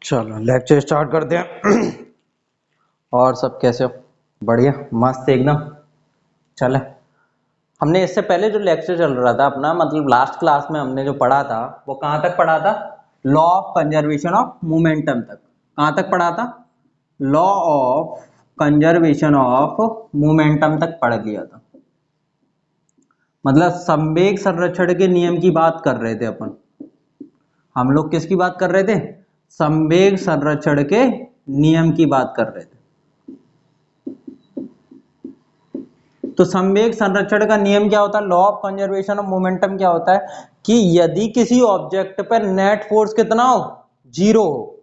चलो lecture start करते हैं। और सब कैसे हो? बढ़िया, मस्त एकदम। चले, हमने इससे पहले जो लेक्चर चल रहा था अपना, मतलब लास्ट क्लास में हमने जो पढ़ा था वो कहाँ तक पढ़ा था? Law of conservation of momentum तक। कहाँ तक पढ़ा था? Law of conservation of momentum तक पढ़ लिया था। मतलब संवेग संरक्षण के नियम की बात कर रहे थे अपन। हम लोग किसकी बात कर रहे थे? संवेग संरक्षण के नियम की बात कर रहे थे। तो संवेग संरक्षण का नियम क्या होता है? Law of conservation of momentum क्या होता है कि यदि किसी ऑब्जेक्ट पर नेट फोर्स कितना हो? जीरो हो।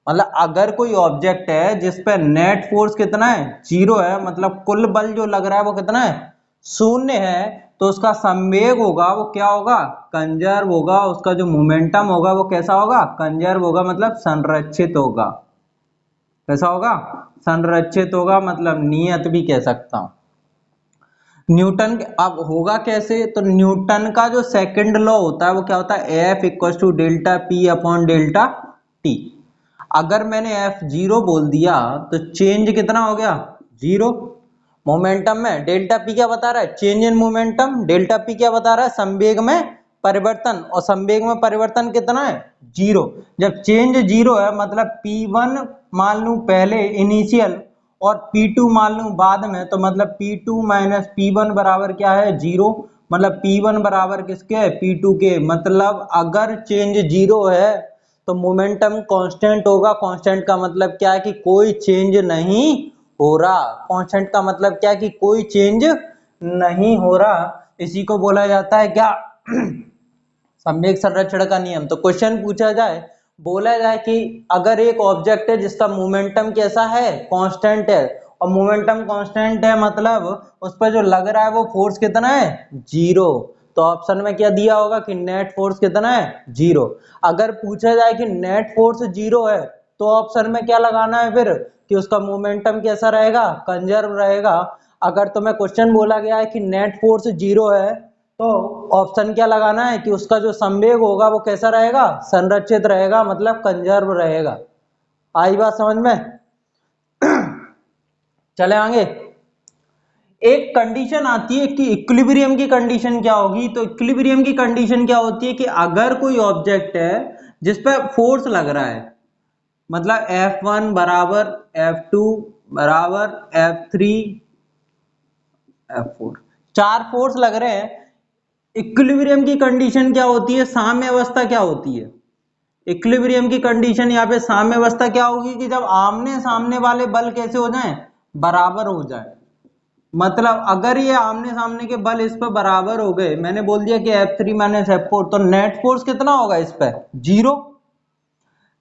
मतलब अगर कोई ऑब्जेक्ट है जिस पर नेट फोर्स कितना है? जीरो है, मतलब कुल बल जो लग रहा है वो कितना है? शून्य है। तो उसका संवेग होगा वो क्या होगा? कंजर्व होगा। उसका जो मोमेंटम होगा वो कैसा होगा? कंजर्व होगा, मतलब संरक्षित होगा। कैसा होगा? संरक्षित होगा, मतलब नियत भी कह सकता हूं। न्यूटन अब होगा कैसे? तो न्यूटन का जो सेकंड लॉ होता है वो क्या होता है? F equal to delta P upon delta T. अगर मैंने एफ जीरो बोल दिया तो चेंज कितना हो गया? जीरो। मोमेंटम में डेल्टा पी क्या बता रहा है? Change in momentum. Delta P क्या बता रहा है? संवेग में परिवर्तन। और संवेग में परिवर्तन कितना है? जीरो। जब चेंज जीरो है मतलब पी वन मान लूं पहले इनिशियल और P2 मान लूं बाद में, तो मतलब P2 माइनस P1 बराबर क्या है? जीरो। मतलब P1 बराबर किसके? P2 के। मतलब अगर चेंज जीरो है तो मोमेंटम कांस्टेंट होगा। कांस्टेंट का मतलब क्या है? कि कोई चेंज नहीं हो रहा। कांस्टेंट का मतलब क्या है? कि कोई चेंज नहीं हो रहा। इसी को बोला जाता है क्या? संवेग संरक्षण का नियम। तो क्वेश्चन पूछा जाए, बोला जाए कि अगर एक ऑब्जेक्ट है जिसका मोमेंटम कैसा है? कांस्टेंट है। और मोमेंटम कांस्टेंट है मतलब उस पर जो लग रहा है वो फोर्स कितना है? जीरो। तो ऑप्शन में क्या दिया होगा कि नेट फोर्स कितना है? जीरो। अगर पूछा जाए कि नेट फोर्स जीरो है तो ऑप्शन में क्या लगाना है फिर? कि उसका मोमेंटम कैसा रहेगा? कंजर्व रहेगा। अगर तुम्हें क्वेश्चन बोला गया है कि नेट फोर्स जीरो है तो ऑप्शन क्या लगाना है? कि उसका जो संवेग होगा वो कैसा रहेगा? संरक्षित रहेगा, मतलब कंजर्व रहेगा। आई बात समझ में? चले आगे। एक कंडीशन आती है कि इक्विलिब्रियम की कंडीशन क्या होगी? तो इक्विलिब्रियम की कंडीशन क्या होती है कि अगर कोई ऑब्जेक्ट है जिस पर फोर्स लग रहा है, मतलब F1 बराबर F2 बराबर F3 F4, चार फोर्स लग रहे हैं। इक्विलिब्रियम की कंडीशन क्या होती है? साम्य अवस्था क्या होती है? इक्विलिब्रियम की कंडीशन यहाँ पे साम्य अवस्था क्या होगी? कि जब आमने सामने वाले बल कैसे हो जाएं? बराबर हो जाए। मतलब अगर ये आमने सामने के बल इस पर बराबर हो गए, मैंने बोल दिया कि F3 माइनस F4, तो नेट फोर्स कितना होगा इस पर? जीरो।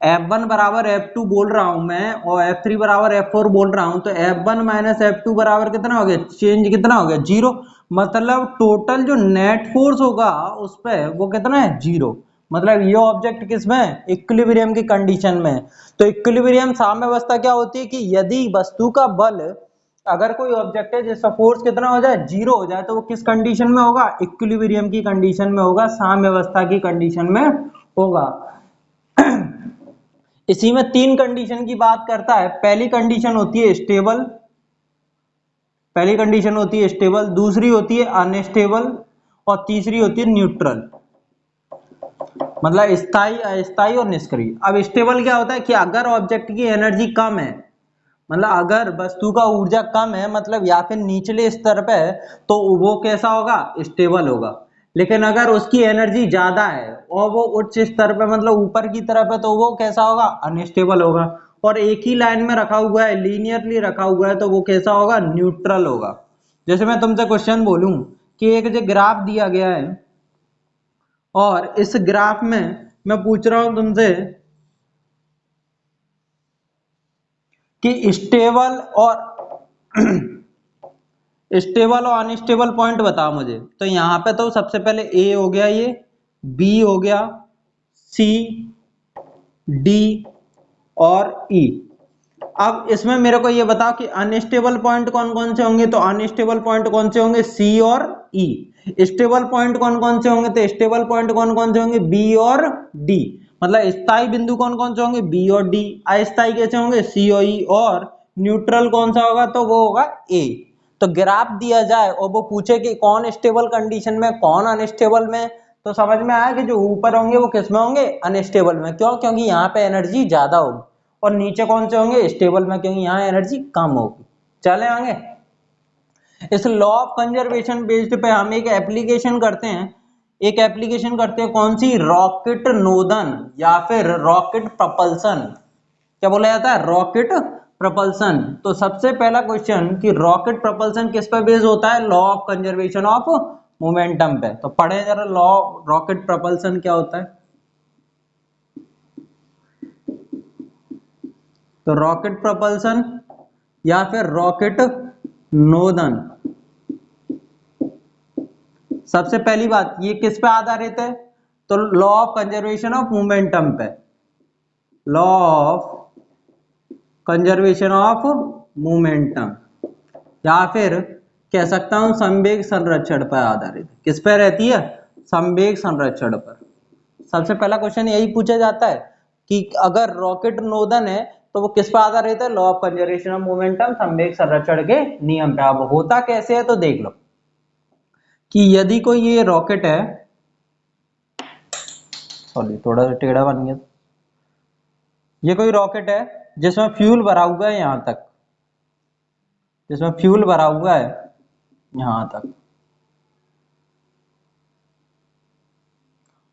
F1 बराबर F2 बोल रहा हूं मैं और F3 बराबर F4 बोल रहा हूं, तो F1 माइनस F2 बराबर कितना हो गया? चेंज कितना हो गया? जीरो। मतलब टोटल जो नेट फोर्स होगा उस पे वो कितना है? जीरो। मतलब ये ऑब्जेक्ट किसमें है? इक्विलिब्रियम की कंडीशन में। तो इक्विलिब्रियम साम्य अवस्था क्या होती है? कि यदि वस्तु का बल, अगर कोई ऑब्जेक्ट है जिसका फोर्स कितना हो जाए? जीरो हो जाए, तो वो किस कंडीशन में होगा? इक्विलिब्रियम की कंडीशन में होगा, साम्य अवस्था की कंडीशन में होगा। इसी में तीन कंडीशन की बात करता है। पहली कंडीशन होती है स्टेबल, पहली कंडीशन होती है स्टेबल, दूसरी होती है अनस्टेबल और तीसरी होती है न्यूट्रल। मतलब स्थायी, अस्थायी और निष्क्रिय। अब स्टेबल क्या होता है? कि अगर ऑब्जेक्ट की एनर्जी कम है, मतलब अगर वस्तु का ऊर्जा कम है, मतलब या फिर निचले स्तर पे है, तो वो कैसा होगा? स्टेबल होगा। लेकिन अगर उसकी एनर्जी ज्यादा है और वो उच्च स्तर पे, मतलब ऊपर की तरफ है, तो वो कैसा होगा? अनस्टेबल होगा। और एक ही लाइन में रखा हुआ है, लीनियरली रखा हुआ है, तो वो कैसा होगा? न्यूट्रल होगा। जैसे मैं तुमसे क्वेश्चन बोलूं कि एक जो ग्राफ दिया गया है और इस ग्राफ में मैं पूछ रहा हूं तुमसे कि स्टेबल और अनस्टेबल पॉइंट बताओ मुझे। तो यहाँ पे तो सबसे पहले ए हो गया, ये बी हो गया, सी, डी और ई। अब इसमें मेरे को ये बताओ कि अनस्टेबल पॉइंट कौन कौन से होंगे? तो अनस्टेबल पॉइंट कौन से होंगे? सी और ई। स्टेबल पॉइंट कौन कौन से होंगे? तो स्टेबल पॉइंट कौन कौन से होंगे? बी और डी। मतलब स्थायी बिंदु कौन कौन से होंगे, बी और डी। अस्थायी कैसे होंगे, सी और ई। और न्यूट्रल कौन सा होगा, तो वो होगा ए। तो ग्राफ दिया जाए और वो पूछे कि कौन स्टेबल कंडीशन में, कौन अनस्टेबल में, तो समझ में आया कि जो ऊपर होंगे वो किस में होंगे, अनस्टेबल में। क्यों, क्योंकि यहाँ पे एनर्जी ज्यादा होगी। और नीचे कौन से होंगे, स्टेबल में, क्योंकि यहाँ एनर्जी कम होगी। चले आगे। इस लॉ ऑफ कंजर्वेशन बेस्ड पे हम एक एप्लीकेशन करते हैं, कौन सी, रॉकेट नोदन या फिर रॉकेट प्रपल्सन। क्या बोला जाता है, रॉकेट प्रपल्सन। तो सबसे पहला क्वेश्चन कि रॉकेट प्रपल्सन किस पर बेस होता है, law of conservation of momentum पे। तो पढ़े जरा लॉ रॉकेट प्रपल्सन क्या होता है। तो रॉकेट प्रपल्सन या फिर रॉकेट नोदन, सबसे पहली बात ये किस पे आधारित है, तो law of conservation of momentum पे। Law of conservation of momentum, या फिर कह सकता हूं संवेग संरक्षण पर आधारित। किस पे रहती है, संवेग संरक्षण पर। सबसे पहला क्वेश्चन यही पूछा जाता है कि अगर रॉकेट नोदन है तो वो किस पर आधारित है, law of conservation of momentum, संवेग संरक्षण के नियम पे। अब होता कैसे है तो देख लो कि यदि कोई ये रॉकेट है, सॉरी थोड़ा सा टेढ़ा बन गया, ये कोई रॉकेट है जिसमें फ्यूल भरा हुआ है यहां तक, जिसमें फ्यूल भरा हुआ है यहां तक,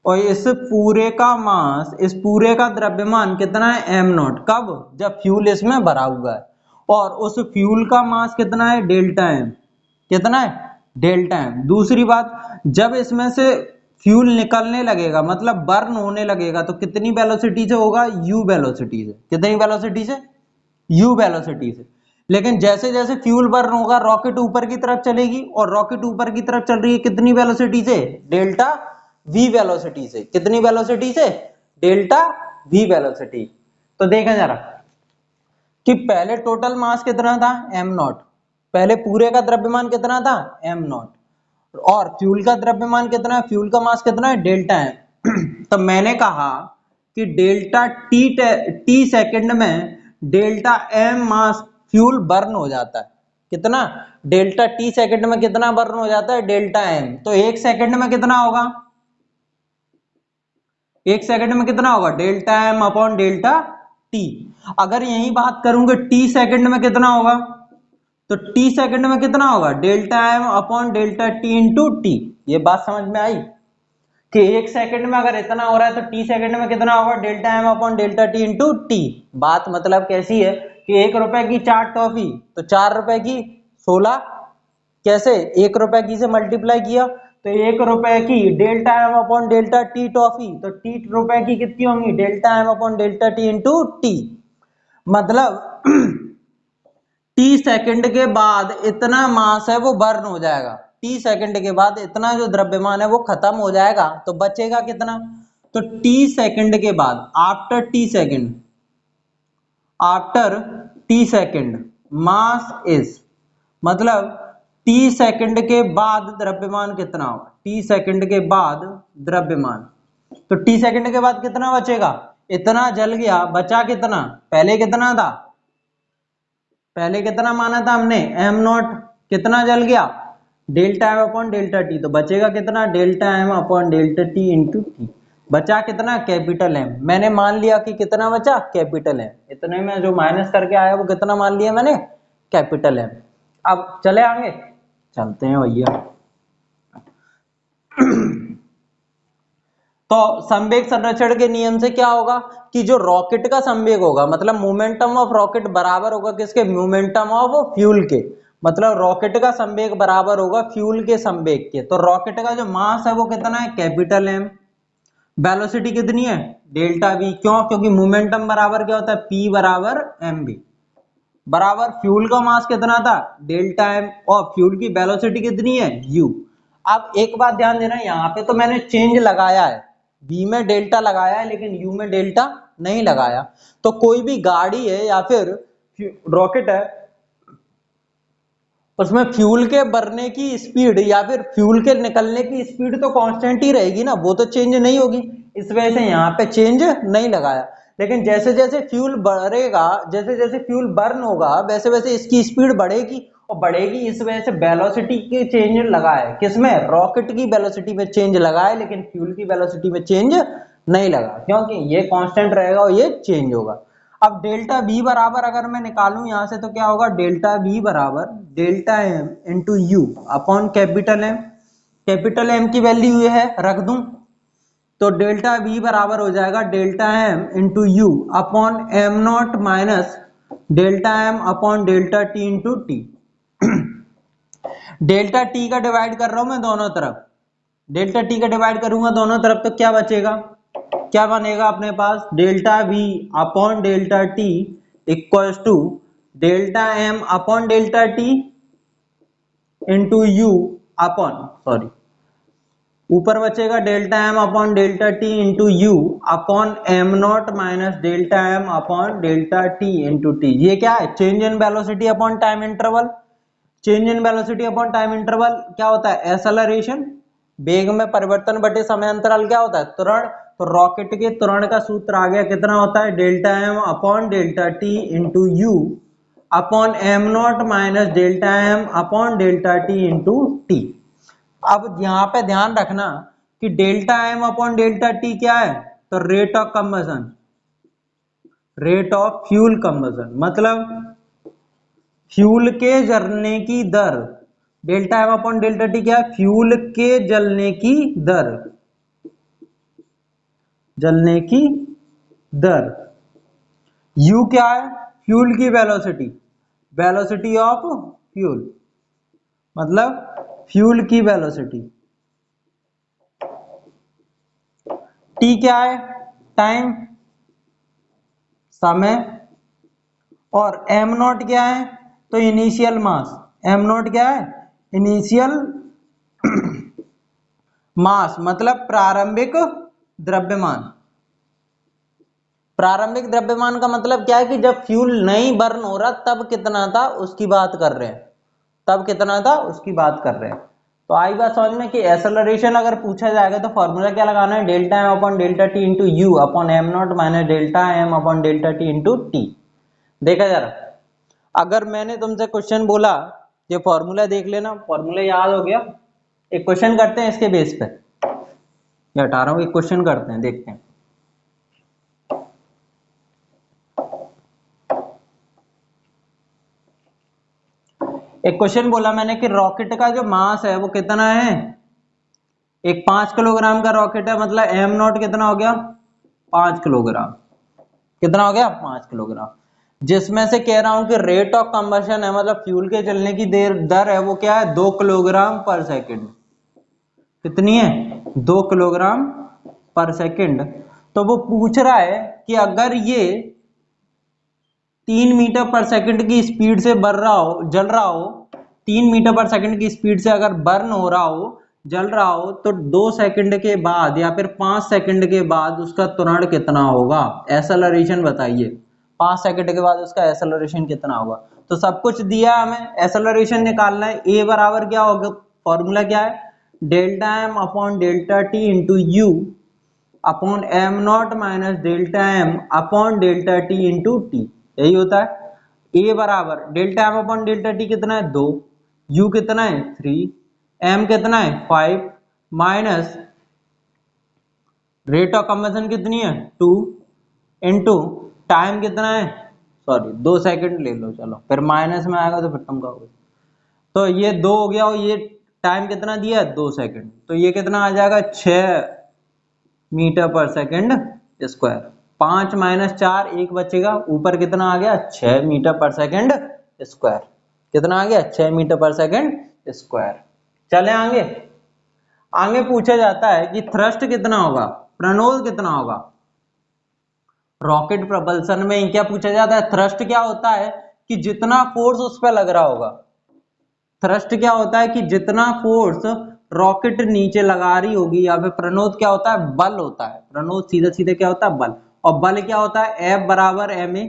और इस पूरे का मास, इस पूरे का द्रव्यमान कितना है, एम नॉट। कब, जब फ्यूल इसमें भरा हुआ है। और उस फ्यूल का मास कितना है, डेल्टा एम। कितना है, डेल्टा एम। दूसरी बात, जब इसमें से फ्यूल निकलने लगेगा, मतलब बर्न होने लगेगा, तो कितनी वेलोसिटी से होगा, यू वेलोसिटी से। कितनी वेलोसिटी से, यू वेलोसिटी से। लेकिन जैसे जैसे फ्यूल बर्न होगा रॉकेट ऊपर की तरफ चलेगी, और रॉकेट ऊपर की तरफ चल रही है कितनी वेलोसिटी से, डेल्टा वी वेलोसिटी से। कितनी वेलोसिटी से, डेल्टा वी वेलोसिटी। तो देखें जरा कि पहले टोटल मास कितना था, एम नॉट। पहले पूरे का द्रव्यमान कितना था, एम नॉट। और फ्यूल का द्रव्यमान कितना है, फ्यूल का मास कितना है, डेल्टा एम। तो मैंने कहा कि डेल्टा टी सेकंड में डेल्टा एम मास फ्यूल बर्न हो जाता है। कितना, डेल्टा टी सेकंड में कितना बर्न हो जाता है, डेल्टा एम। तो एक सेकंड में कितना होगा, एक सेकंड में कितना होगा, delta M upon delta T. अगर यही बात करूंगे टी सेकंड में कितना होगा, तो टी सेकंड में कितना होगा, delta M upon delta T into T. ये बात समझ में आई कि एक सेकंड में अगर इतना हो रहा है तो टी सेकंड में कितना होगा, delta M upon delta T into T. बात मतलब कैसी है कि 1 रुपए की 4 टॉफी तो 4 रुपए की 16। कैसे, 1 रुपए की से मल्टीप्लाई किया तो 1 रुपए की delta M upon delta T toffee, तो टी रुपए की कितनी होंगी, delta M upon delta T into T. मतलब टी सेकंड के बाद इतना मास है वो बर्न हो जाएगा, टी सेकंड के बाद इतना जो द्रव्यमान है वो खत्म हो जाएगा, तो बचेगा कितना। तो टी सेकंड के बाद, after T second mass is, मतलब टी सेकंड के बाद द्रव्यमान कितना होगा, टी सेकंड के बाद द्रव्यमान। तो टी सेकंड के बाद कितना बचेगा, इतना जल गया, बचा कितना, पहले कितना था, पहले कितना माना था हमने, एम नॉट। कितना जल गया, delta M upon delta T. तो बचेगा कितना, delta M upon delta T into T. बचा कितना, कैपिटल एम। मैंने मान लिया कि कितना बचा, कैपिटल एम। इतने में जो माइनस करके आया वो कितना मान लिया मैंने, कैपिटल एम। अब चले आगे, चलते हैं भैया। तो संवेग संरक्षण के नियम से क्या होगा कि जो रॉकेट का संवेग होगा, मतलब मोमेंटम ऑफ रॉकेट बराबर होगा किसके, मोमेंटम ऑफ फ्यूल के। मतलब रॉकेट का संवेग बराबर होगा फ्यूल के संवेग के। तो रॉकेट का जो मास है वो कितना है, कैपिटल एम। वेलोसिटी कितनी है, डेल्टा वी। क्यों, क्योंकि मोमेंटम बराबर क्या होता है, पी बराबर एम बी। बराबर फ्यूल का मास कितना था, डेल्टा एम, और फ्यूल की वेलोसिटी कितनी है, यू। अब एक बात ध्यान देना, यहाँ पे तो मैंने चेंज लगाया है, बी में डेल्टा लगाया है लेकिन यू में डेल्टा नहीं लगाया। तो कोई भी गाड़ी है या फिर रॉकेट है, उसमें फ्यूल के भरने की स्पीड या फिर फ्यूल के निकलने की स्पीड तो कांस्टेंट ही रहेगी ना, वो तो चेंज नहीं होगी। इस वजह से यहाँ पे चेंज नहीं लगाया। लेकिन जैसे जैसे फ्यूल बढ़ेगा, जैसे जैसे फ्यूल बर्न होगा, वैसे वैसे इसकी स्पीड बढ़ेगी और बढ़ेगी, इस वजह से वेलोसिटी के चेंज लगा है। किसमें? रॉकेट की वेलोसिटी में चेंज लगा है, लेकिन फ्यूल की वेलोसिटी में चेंज नहीं लगा, क्योंकि ये कांस्टेंट रहेगा और ये चेंज होगा। अब डेल्टा बी बराबर अगर मैं निकालूं यहां से तो क्या होगा? डेल्टा बी बराबर delta M into you upon capital M. Capital M की वैल्यू ये है, रख दूं तो डेल्टा बी बराबर हो जाएगा delta M into you upon am not minus delta M upon delta T into T. Delta T का डिवाइड कर रहा हूं मैं दोनों तरफ, डेल्टा टी का डिवाइड करूंगा दोनों तरफ तो क्या बचेगा? क्या बनेगा अपने पास? Delta v upon delta t equals to delta M upon delta T into you upon, sorry ऊपर बचेगा delta M upon delta T into you upon am not minus delta M upon delta T into T. ये क्या है? Change in velocity upon time interval. Change in velocity upon time interval क्या होता है? Acceleration, वेग में परिवर्तन बटे समय अंतराल क्या होता है? त्वरण। तो रॉकेट के त्वरण का सूत्र आ गया, कितना होता है? Delta M upon delta T into you upon am not minus delta M upon delta T into t. अब यहाँ पे ध्यान रखना कि delta M upon delta t क्या है? तो rate of combustion, rate of fuel combustion, मतलब फ्यूल के जलने की दर। Delta M upon delta t क्या है? फ्यूल के जलने की दर, जलने की दर। यू क्या है? फ्यूल की वेलोसिटी, वेलोसिटी ऑफ फ्यूल, मतलब फ्यूल की वेलोसिटी। टी क्या है? टाइम, समय। और एम नॉट क्या है? तो इनिशियल मास। एम नॉट क्या है? इनिशियल मास, मतलब प्रारंभिक द्रव्यमान। प्रारंभिक द्रव्यमान का मतलब क्या है कि जब फ्यूल नहीं बर्न हो रहा तब कितना था उसकी बात कर रहे हैं, तब कितना था उसकी बात कर रहे हैं। तो आई बात समझ में कि एक्सेलरेशन अगर पूछा जाएगा तो फॉर्मूला क्या लगाना है? Delta M upon delta T into you upon am not minus delta M upon delta T into T. देखा जरा, अगर मैंने तुमसे क्वेश्चन बोला ये फॉर्मूला देख लेना, फॉर्मूला याद हो गया, एक क्वेश्चन करते हैं इसके बेस पे, ये हटा रहा हूं, एक क्वेश्चन करते हैं, देखते हैं। एक क्वेश्चन बोला मैंने कि रॉकेट का जो मास है वो कितना है? एक 5 किलोग्राम का रॉकेट है, मतलब एम नॉट कितना हो गया? 5 किलोग्राम। कितना हो गया? 5 किलोग्राम। जिसमें से कह रहा हूं कि रेट ऑफ कंबशन है, मतलब फ्यूल के जलने की दर है, वो क्या है? 2 किलोग्राम पर सेकंड। कितनी है? 2 किलोग्राम पर सेकंड। तो वो पूछ रहा है कि अगर ये 3 मीटर पर सेकंड की स्पीड से बढ़ रहा हो, जल रहा हो, 3 मीटर पर सेकंड की स्पीड से अगर बर्न हो रहा हो, जल रहा हो, तो 2 सेकंड के बाद या फिर 5 सेकंड के बाद उसका त्वरण कितना होगा? एक्सेलरेशन बताइए। 5 सेकंड के बाद उसका एक्सेलरेशन कितना होगा? तो सब कुछ दिया हमें, एक्सेलरेशन निकालना है। ए बराबर क्या होगा? फॉर्मूला क्या है? Delta M upon delta T into you upon am not minus delta M upon delta T into T, यही होता है। ए बराबर delta M upon delta T कितना है? 2, यू कितना है? 3, एम कितना है? 5 माइनस रेट ऑफ कंबशन कितनी है? 2 इंटू टाइम कितना है? सॉरी 2 सेकंड ले लो, चलो फिर माइनस में आएगा तो फिर तुम कहोगे। तो ये 2 हो गया और ये टाइम कितना दिया है? 2 सेकंड। तो ये कितना आ जाएगा? 6 मीटर पर सेकंड स्क्वायर। 5 माइनस 4 1 बचेगा, ऊपर कितना आ गया? 6 मीटर पर सेकंड स्क्वायर। कितना आ गया? 6 मीटर पर सेकंड स्क्वायर। चले आगे। आगे पूछा जाता है कि थ्रस्ट कितना होगा, प्रणोद कितना होगा। रॉकेट प्रबल्सन में क्या पूछा जाता है? थ्रस्ट क्या होता है कि जितना फोर्स उस पर लग रहा होगा। थ्रस्ट क्या होता है कि जितना फोर्स रॉकेट नीचे लगा रही होगी, या फिर प्रणोद क्या होता है? बल होता है। प्रणोद सीधे सीधे क्या होता है? बल। और बल क्या होता है? F बराबर ma,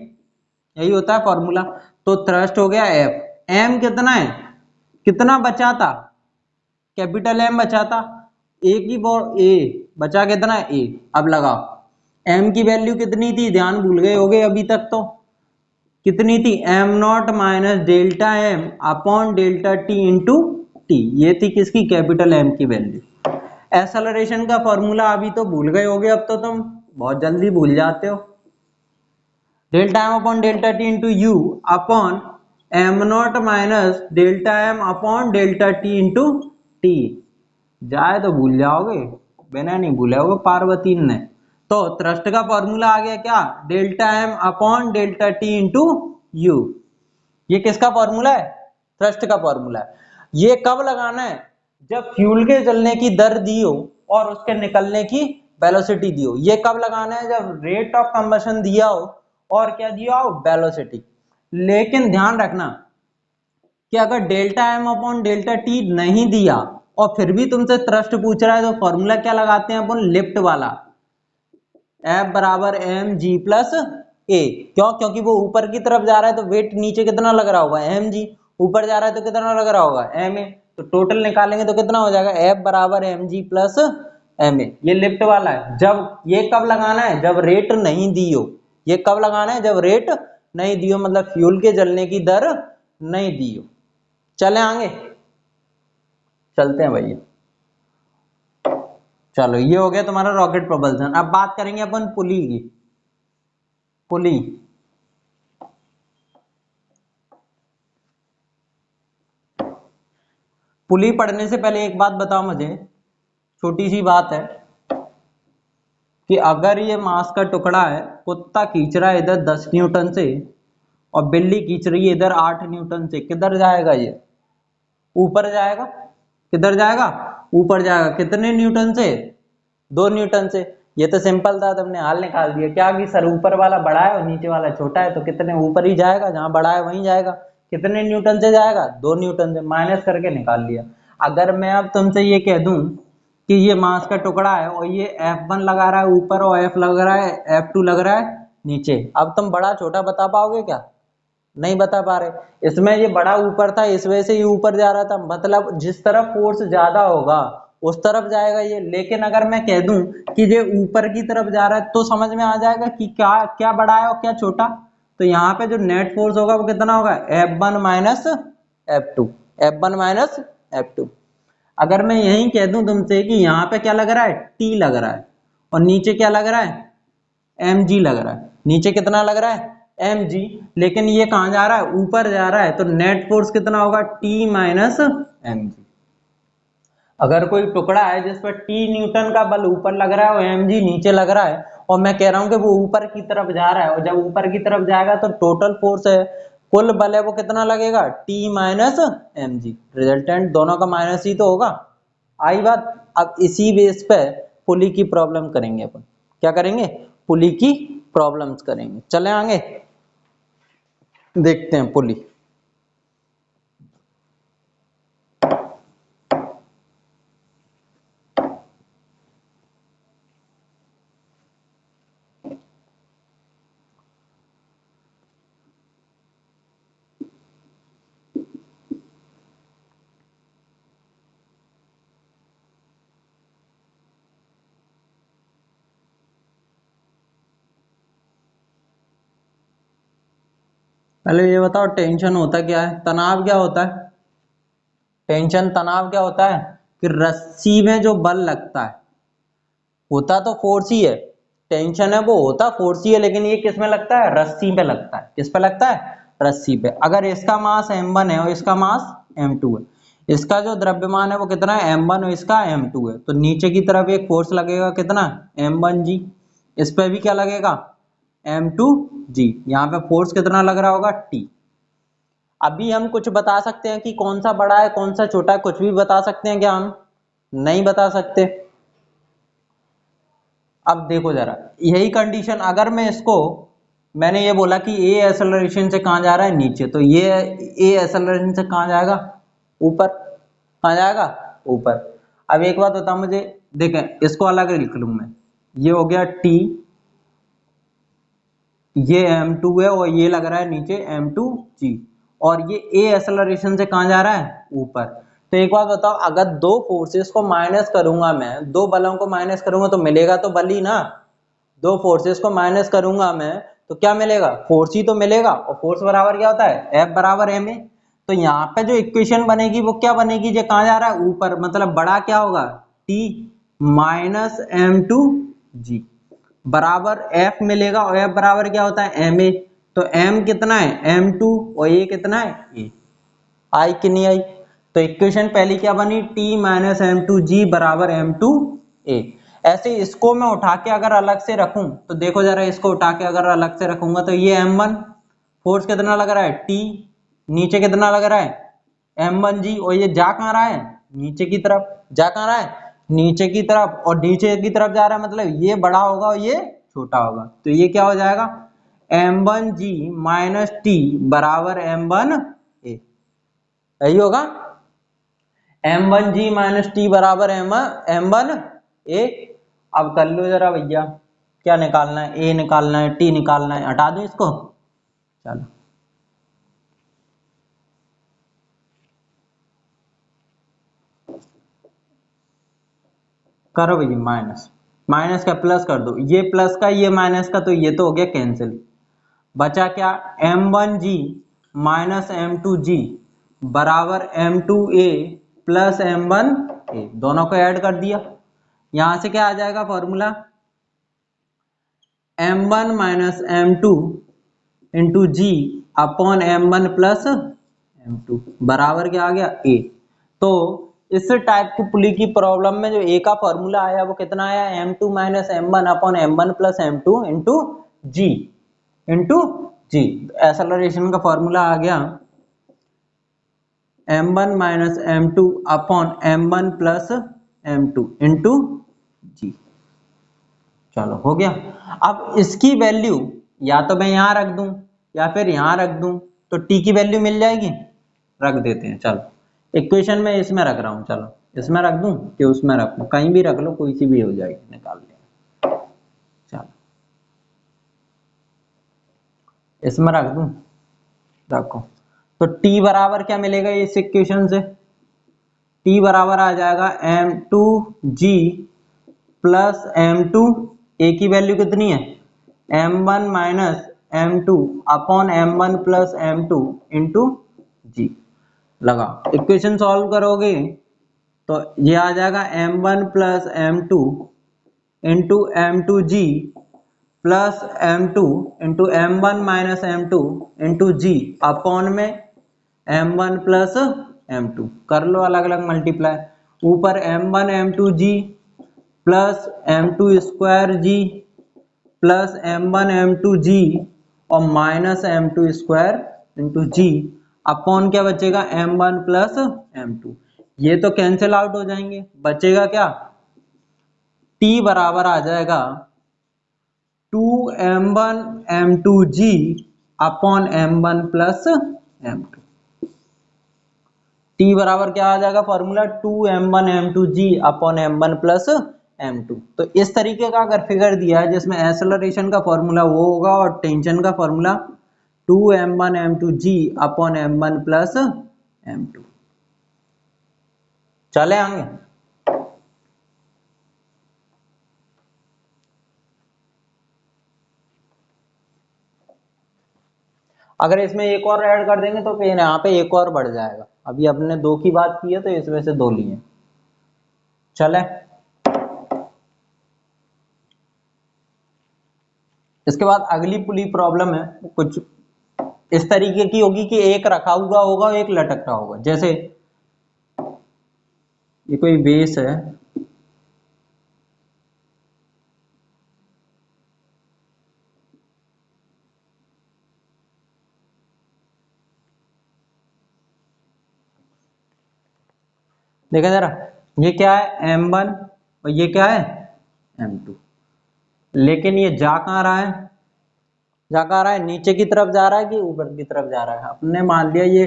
यही होता है फॉर्मूला। तो थ्रस्ट हो गया F। m कितना है? कितना बचा था? कैपिटल M बचा था। ए की ए बचा कितना ए। अब लगाओ m की वैल्यू कितनी थी, ध्यान भूल गए होगे अभी तक तो, कितनी थी M not minus delta M upon delta T into T, ये थी किसकी, कैपिटल एम की वैल्यू। एक्सेलरेशन का फॉर्मूला अभी तो भूल गए होगे, अब तो तुम बहुत जल्दी भूल जाते हो। Delta M upon delta T into you upon am not minus delta M upon delta T into T, जाए तो भूल जाओगे, बिना नहीं भूले होगे पार्वती ने। तो थ्रस्ट का फॉर्मूला आ गया क्या, delta M upon delta T into U. ये किसका फॉर्मूला है, थ्रस्ट का फॉर्मूला है। ये कब लगाना है, जब फ्यूल के जलने की दर दी हो और उसके निकलने की वेलोसिटी दी हो। ये कब लगाना है, जब रेट ऑफ कंबशन दिया हो और क्या दिया हो, वेलोसिटी। लेकिन ध्यान रखना कि अगर delta M upon delta T नहीं दिया और फिर भी तुमसे थ्रस्ट पूछ रहा है, तो फॉर्मूला क्या लगाते हैं अपन, लिफ्ट वाला, F बराबर एम जी प्लस ए। क्यों, क्योंकि वो ऊपर की तरफ जा रहा है तो वेट नीचे कितना लग रहा होगा, एम जी। ऊपर जा रहा है तो कितना लग रहा होगा, एम ए। तो टोटल निकालेंगे तो कितना हो जाएगा, F बराबर M G plus M A. ये लिफ्ट वाला है। जब ये कब लगाना है, जब रेट नहीं दी हो। ये कब लगाना है, जब रेट नहीं दी हो, मतलब फ्यूल के जलने की दर नहीं दी हो। चले आगे, चलते हैं भैया। चलो ये हो गया तुम्हारा रॉकेट प्रोपल्सन। अब बात करेंगे अपन पुली की। पुली, पुली पढ़ने से पहले एक बात बताओ मुझे, छोटी सी बात है कि अगर ये मांस का टुकड़ा है, कुत्ता खींच रहा है इधर 10 न्यूटन से और बिल्ली खींच रही है इधर 8 न्यूटन से, किधर जाएगा ये, ऊपर जाएगा। किधर जाएगा, ऊपर जाएगा। कितने न्यूटन से, 2 न्यूटन से। ये तो सिंपल था, तुमने हाल निकाल दिया क्या, कि सर ऊपर वाला बड़ा है और नीचे वाला छोटा है, तो कितने ऊपर ही जाएगा, जहां बड़ा है वहीं जाएगा। कितने न्यूटन से जाएगा, 2 न्यूटन से, माइनस करके निकाल लिया। अगर मैं अब तुमसे ये कह दूं कि ये मांस का टुकड़ा है और ये F1 लगा रहा है ऊपर और F लग रहा है, F2 लग रहा है नीचे, अब तुम बड़ा छोटा बता पाओगे क्या, नहीं बता पा रहे। इसमें ये बड़ा ऊपर था, इस वजह से ये ऊपर जा रहा था, मतलब जिस तरफ फोर्स ज्यादा होगा उस तरफ जाएगा ये। लेकिन अगर मैं कह दूं कि ये ऊपर की तरफ जा रहा है, तो समझ में आ जाएगा कि क्या क्या बड़ा है और क्या छोटा। तो यहाँ पे जो नेट फोर्स होगा वो कितना होगा, F1 minus F2, F1 minus F2। अगर मैं यही कह दूं तुमसे कि यहाँ पे क्या लग रहा है, T लग रहा है, और नीचे क्या लग रहा है, mg लग रहा है। नीचे कितना लग रहा है, mg, लेकिन ये कहां जा रहा है, ऊपर जा रहा है, तो नेट फोर्स कितना होगा, T माइनस mg। अगर कोई टुकड़ा है जिस पर T न्यूटन का बल ऊपर लग रहा है और mg नीचे लग रहा है, और मैं कह रहा हूं कि वो ऊपर की तरफ जा रहा है, और जब ऊपर की तरफ जाएगा तो टोटल फोर्स है, कुल बल है, वो कितना लगेगा, T माइनस mg। रिजल्टेंट दोनों का माइनस ही तो होगा। आई बात। अब इसी बेस पे पुली की प्रॉब्लम करेंगे अपन। क्या करेंगे, पुली की प्रॉब्लम्स करेंगे। चले आगे, देखते हैं पुली। पहले ये बताओ, टेंशन होता क्या है, तनाव क्या होता है। टेंशन तनाव क्या होता है कि रस्सी में जो बल लगता है, होता तो फोर्स ही है, टेंशन है वो होता फोर्स ही है, लेकिन ये किस में लगता है, रस्सी पे लगता है। किस पे लगता है, रस्सी पे। अगर इसका मास m1 है और इसका मास m2 है, इसका जो द्रव्यमान है वो कितना है, m1, और इसका m2 है, तो नीचे की तरफ एक फोर्स लगेगा कितना, m1g। इस पे भी क्या लगेगा, m2g। यहाँ पे फोर्स कितना लग रहा होगा, t। अभी हम कुछ बता सकते हैं कि कौन सा बड़ा है कौन सा छोटा है, कुछ भी बता सकते हैं क्या हम, नहीं बता सकते। अब देखो जरा, यही कंडीशन अगर मैं इसको, मैंने ये बोला कि ए एक्सेलरेशन से कहां जा रहा है, नीचे, तो ये ए एक्सेलरेशन से कहां जाएगा, ऊपर। कहां जाएगा, ऊपर। अब एक बात बता मुझे, देखें इसको अलग लिख लूं मैं, ये हो गया टी, ये m2 है और ये लग रहा है नीचे m2g, और ये a एक्सेलरेशन से कहां जा रहा है, ऊपर। तो एक बात बताओ, अगर दो फोर्सेस को माइनस करूंगा मैं, दो बलों को माइनस करूंगा तो मिलेगा तो बल ही ना। दो फोर्सेस को माइनस करूंगा मैं तो क्या मिलेगा, फोर्स ही तो मिलेगा। और फोर्स बराबर क्या होता है, F बराबर ma। तो यहाँ पे जो इक्वेशन बनेगी वो क्या बनेगी, जो कहाँ जा रहा है ऊपर, मतलब बड़ा क्या होगा T माइनस M2G बराबर F मिलेगा। और F बराबर क्या होता है ma। तो M कितना है M2 और ये कितना है A। आई कि नहीं आई। तो इक्वेशन पहली क्या बनी, T माइनस M2G बराबर M2A। ऐसे इसको मैं उठा के अगर अलग से रखूं तो देखो जरा, इसको उठा के अगर अलग से रखूंगा तो ये M1 फोर्स कितना लग रहा है T, नीचे कितना लग रहा है M1G, और ये जा कहाँ रहा है नीचे की तरफ, जा कहाँ रहा है नीचे की तरफ, और नीचे की तरफ जा रहा है मतलब ये बड़ा होगा और ये छोटा होगा। तो ये क्या हो जाएगा M1G माइनस T बराबर M1A, यही होगा M1G माइनस T बराबर M1A। अब कर लो जरा भैया, क्या निकालना है, A निकालना है T निकालना है, हटा दो इसको, चलो करो भैया। माइनस माइनस का प्लस कर दो, ये प्लस का ये माइनस का, तो ये तो हो गया कैंसिल। बचा क्या M1G माइनस M2G बराबर M2A प्लस M1A, दोनों को ऐड कर दिया। यहां से क्या आ जाएगा formula, M1 minus M2 into G upon M1 plus M2 बराबर क्या आ गया A। तो इस टाइप की पुली की प्रॉब्लम में जो A का फॉर्मूला आया वो कितना आया, M2 minus M1 upon M1 plus M2 into G into G। Acceleration का फॉर्मूला आ गया M1 minus M2 upon M1 plus M2 into G। चलो हो गया। अब इसकी वैल्यू या तो मैं यहां रख दूं या फिर यहां रख दूं, तो टी की वैल्यू मिल जाएगी, रख देते हैं। चलो इक्वेशन में इसमें रख रहा हूं, चलो इसमें रख दूं कि उसमें रख दूं, कहीं भी रख लो, कोई सी भी हो जाएगी, निकाल लेंगे। चलो इसमें रख दूं, रखो। तो टी बराबर क्या मिलेगा इस इक्वेशन से, टी बराबर आ जाएगा M2G प्लस M2, ए की वैल्यू कितनी है M1 minus M2 upon M1 plus M2 into G। लगा इक्वेशन सॉल्व करोगे तो ये आ जाएगा M1 plus M2 into M2G plus M2 into M1 minus M2 into G upon में M1 प्लस M2, कर लो अलग अलग मल्टीप्लाई। ऊपर M1 M2G plus M2 square G plus M1 M2G और minus M2 square into G upon क्या बचेगा M1 plus M2। ये तो कैंसिल आउट हो जाएंगे, बचेगा क्या T बराबर आ जाएगा 2M1 M2G upon M1 plus M2। T बराबर क्या आ जाएगा formula 2M1 M2G upon M1 plus M2। तो इस तरीके का अगर फिगर दिया है जिसमें एक्सेलरेशन का फॉर्मूला वो होगा और टेंशन का formula 2M1 M2G upon M1 plus M2। चले आगे, अगर इसमें एक और ऐड कर देंगे तो फिर यहाँ पे एक और बढ़ जाएगा। अभी अपने दो की बात की है तो इस वजह से दो लिए। चले इसके बाद अगली पुली प्रॉब्लम है, कुछ इस तरीके की होगी कि एक रखा हुआ होगा और एक लटक रहा होगा। जैसे ये कोई बेस है, देखा जरा, ये क्या है M1 और ये क्या है M2, लेकिन ये जा कहाँ रहा है, जा कहाँ रहा है, नीचे की तरफ जा रहा है कि ऊपर की तरफ जा रहा है। अपने मान लिया ये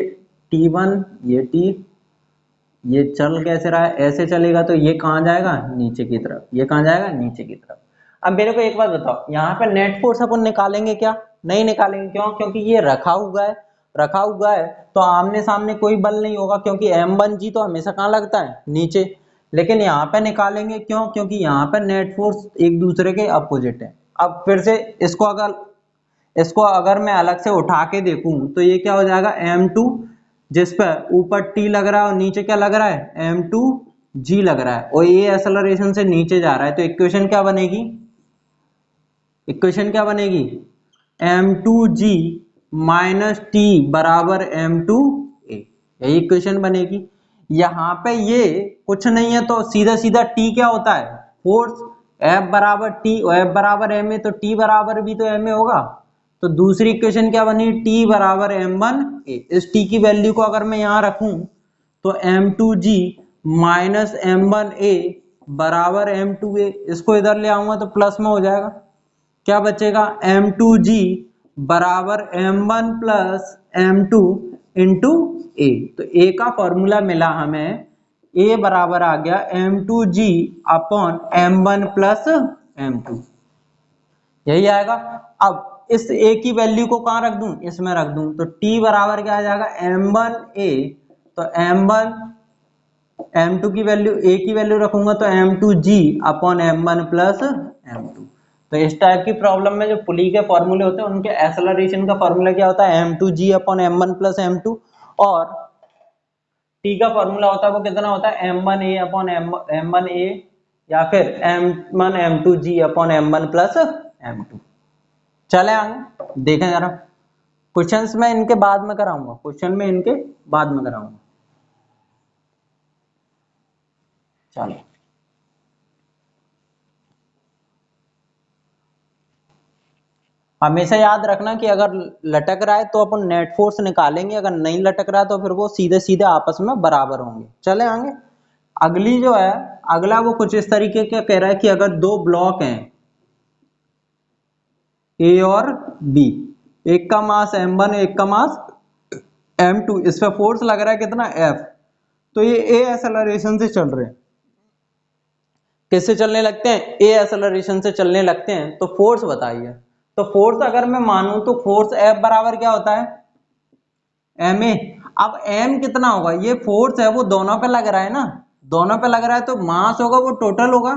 T1 ये T, ये चल कैसे रहा है, ऐसे चलेगा तो ये कहाँ जाएगा नीचे की तरफ, ये कहाँ जाएगा नीचे की तरफ। अब मेरे को एक बात बताओ, यहाँ पे नेट फोर्स अपन निकालेंगे क्या, नहीं निकालेंगे, क्यों, क्योंकि ये रखा हुआ है। रखा हुआ है तो आमने सामने कोई बल नहीं होगा, क्योंकि m1g तो हमेशा कहाँ लगता है, नीचे। लेकिन यहाँ पे निकालेंगे क्यों, क्योंकि यहाँ पे नेट फोर्स एक दूसरे के अपोजिट है। अब फिर से इसको अगर मैं अलग से उठा के देखूं तो ये क्या हो जाएगा, m2 जिस पर ऊपर t लग रहा है और नीचे क्या लग रहा है, m2g लग रहा है, और ये एक्सेलरेशन से नीचे जा रहा है, तो इक्वेशन क्या बनेगी, इक्वेशन क्या बनेगी, m2g माइनस टी बराबर m2a, यही इक्वेशन बनेगी। यहाँ पे ये कुछ नहीं है तो सीधा सीधा t क्या होता है, फोर्स, F बराबर t और F बराबर ma, तो t बराबर भी तो ma होगा। तो दूसरी इक्वेशन क्या बनी, t बराबर m1a। इस t की वैल्यू को अगर मैं यहाँ रखूं तो m2g माइनस m1a बराबर m2a, इसको इधर ले आऊंगा तो प्लस में हो जाएगा, क्या बचेगा, m2g बराबर m1 plus m2 into a। तो a का फॉर्मूला मिला हमें, a बराबर आ गया m2g upon m1 plus m2, यही आएगा। अब इस a की वैल्यू को कहाँ रख दूं, इसमें रख दूं, तो t बराबर क्या आ जाएगा, m1a, तो m1 m2 की वैल्यू, a की वैल्यू रखूंगा तो m2g upon m1 plus m2। तो इस टाइप की प्रॉब्लम में जो पुली के फॉर्मूले होते हैं उनके एक्सेलरेशन का फॉर्मूला क्या होता है, m2g upon m1 plus m2, और t का फॉर्मूला होता है वो कितना होता है, m1a अपॉन m1a या फिर m1 m2g upon m1 plus m2। चले आगे देखें जरा, क्वेश्चंस में इनके बाद में कराऊंगा, क्वेश्चन में इनके बाद में कराऊंगा। चलो हमेशा याद रखना कि अगर लटक रहा है तो अपन नेट फोर्स निकालेंगे, अगर नहीं लटक रहा है तो फिर वो सीधे सीधे आपस में बराबर होंगे। चले आगे, अगली जो है, अगला वो कुछ इस तरीके का कह रहा है कि अगर दो ब्लॉक हैं ए और बी, एक का मास m1 एक का मास m2, इस पे फोर्स लग रहा है कितना, F, तो ये ए एक्सेलरेशन से चल रहे हैं, किससे चलने लगते हैं, ए एक्सेलरेशन से चलने लगते हैं, तो फोर्स बताइए। तो फोर्स अगर मैं मानूं तो फोर्स F बराबर क्या होता है, ma। अब m कितना होगा, ये फोर्स है वो दोनों पे लग रहा है ना, दोनों पे लग रहा है तो मास होगा वो टोटल होगा।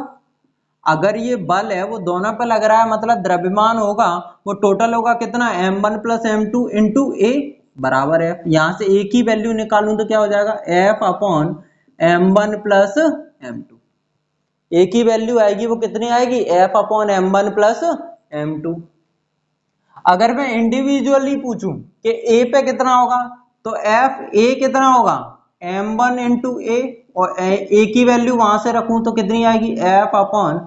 अगर ये बल है वो दोनों पे लग रहा है मतलब द्रव्यमान होगा वो टोटल होगा कितना, m1 plus m2 into a बराबर F। यहाँ से a की वैल्यू निकालूं तो क्या हो जाएगा, F upon m1 plus m2, a की वैल्यू आएगी वो कितनी आएगी, F upon m1 plus m2। अगर मैं इंडिविजुअली पूछूं कि a पे कितना होगा, तो F a कितना होगा, m1 इंटू a, और a की वैल्यू वहां से रखूं तो कितनी आएगी, F upon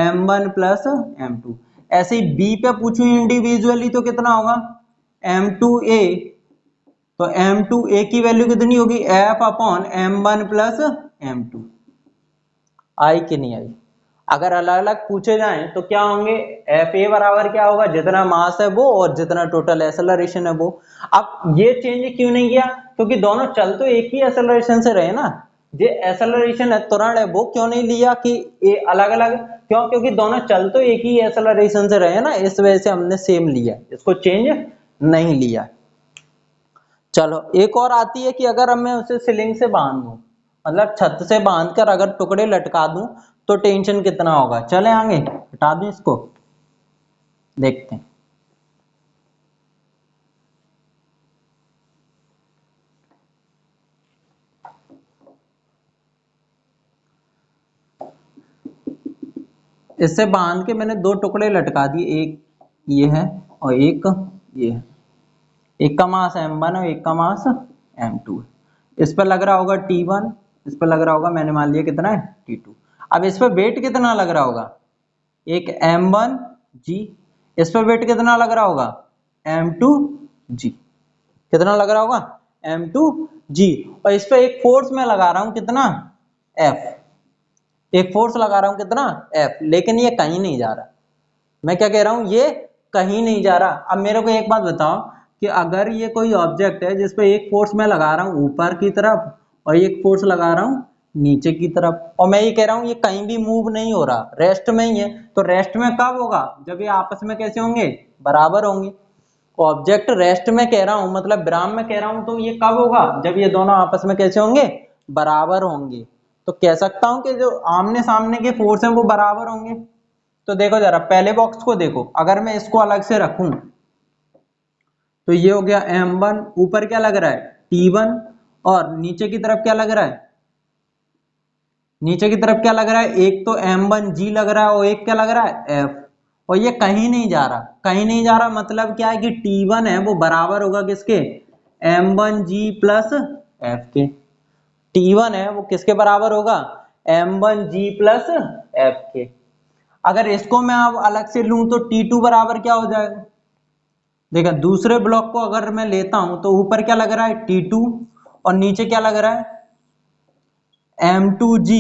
m1 plus m2। ऐसे ही b पे पूछूं इंडिविजुअली तो कितना होगा, m2a, तो m2a की वैल्यू कितनी होगी, F upon m1 plus m2। आई कि नहीं आई। अगर अलग अलग पूछे जाएं तो क्या होंगे, एफ ए बराबर क्या होगा, जितना मास है वो और जितना टोटल एक्सेलरेशन है वो। अब ये चेंज क्यों नहीं किया, क्योंकि दोनों चल तो एक ही एक्सेलरेशन से रहे ना, ये एक्सेलरेशन है त्वरण है वो क्यों नहीं लिया कि ये अलग अलग, क्यों, क्योंकि दोनों चल तो एक ही एक्सेलरेशन से रहे ना, इस वजह से हमने सेम लिया, इसको चेंज नहीं लिया। चलो एक और आती है कि अगर मैं उसे सिलिंग से बांध दूं, मतलब छत से बांधकर अगर टुकड़े लटका दूं तो टेंशन कितना होगा। चले आगे, हटा दूं इसको, देखते हैं। इससे बांध के मैंने दो टुकड़े लटका दिए, एक ये है और एक ये है, एक का मास m1 और एक का मास m2 है। इस पर लग रहा होगा T1, इस पर लग रहा होगा, मैंने मान लिया कितना है, T2। अब इस पर वेट कितना लग रहा होगा, एक m1g, इस पर वेट कितना लग रहा होगा, m2g, कितना लग रहा होगा, m2g, और इस पे एक फोर्स मैं लगा रहा हूं कितना, F, एक फोर्स लगा रहा हूं कितना, F, लेकिन ये कहीं नहीं जा रहा। मैं क्या कह रहा हूं, ये कहीं नहीं जा रहा। अब मेरे को एक बात बताओ कि अगर ये कोई ऑब्जेक्ट है जिसपे एक फोर्स मैं लगा रहा हूं ऊपर की तरफ और एक फोर्स लगा रहा हूं नीचे की तरफ, और मैं ये कह रहा हूं ये कहीं भी मूव नहीं हो रहा, रेस्ट में ही है, तो रेस्ट में कब होगा, जब ये आपस में कैसे होंगे, बराबर होंगे। ऑब्जेक्ट रेस्ट में कह रहा हूं, मतलब विराम में कह रहा हूं, तो ये कब होगा, जब ये दोनों आपस में कैसे होंगे, बराबर होंगे। तो कह सकता हूं कि जो आमने सामने के फोर्स हैं वो बराबर होंगे। तो देखो जरा पहले बॉक्स को देखो, अगर मैं इसको अलग से रखूं तो ये हो गया m1, ऊपर क्या लग रहा है T1, और नीचे की तरफ क्या लग रहा है, नीचे की तरफ क्या लग रहा है, एक तो m1G लग रहा है और एक क्या लग रहा है F, और ये कहीं नहीं जा रहा, कहीं नहीं जा रहा, मतलब क्या है कि T1 है वो बराबर होगा किसके, m1G प्लस F के। T1 है वो किसके बराबर होगा, m1G प्लस F के। अगर इसको मैं अब अलग से लूं तो T2 बराबर क्या हो जाएगा, देखा दूसरे ब्लॉक को अगर मैं लेता हूं तो ऊपर क्या लग रहा है T2, और नीचे क्या लग रहा है M2G,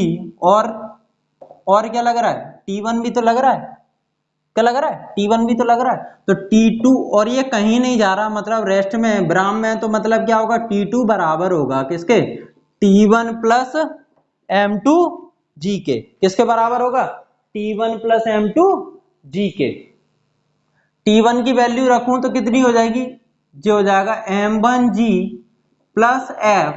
और क्या लग रहा है T1 भी तो लग रहा है, क्या लग रहा है T1 भी तो लग रहा है। तो T2, और ये कहीं नहीं जा रहा, मतलब रेस्ट में है, विराम में है, तो मतलब क्या होगा T2 बराबर होगा किसके, T1 प्लस M2G के। किसके बराबर होगा, T1 प्लस M2G के। T1 की वैल्यू रखूं तो कितनी हो जाएगी, जो हो जाएगा M1G plus F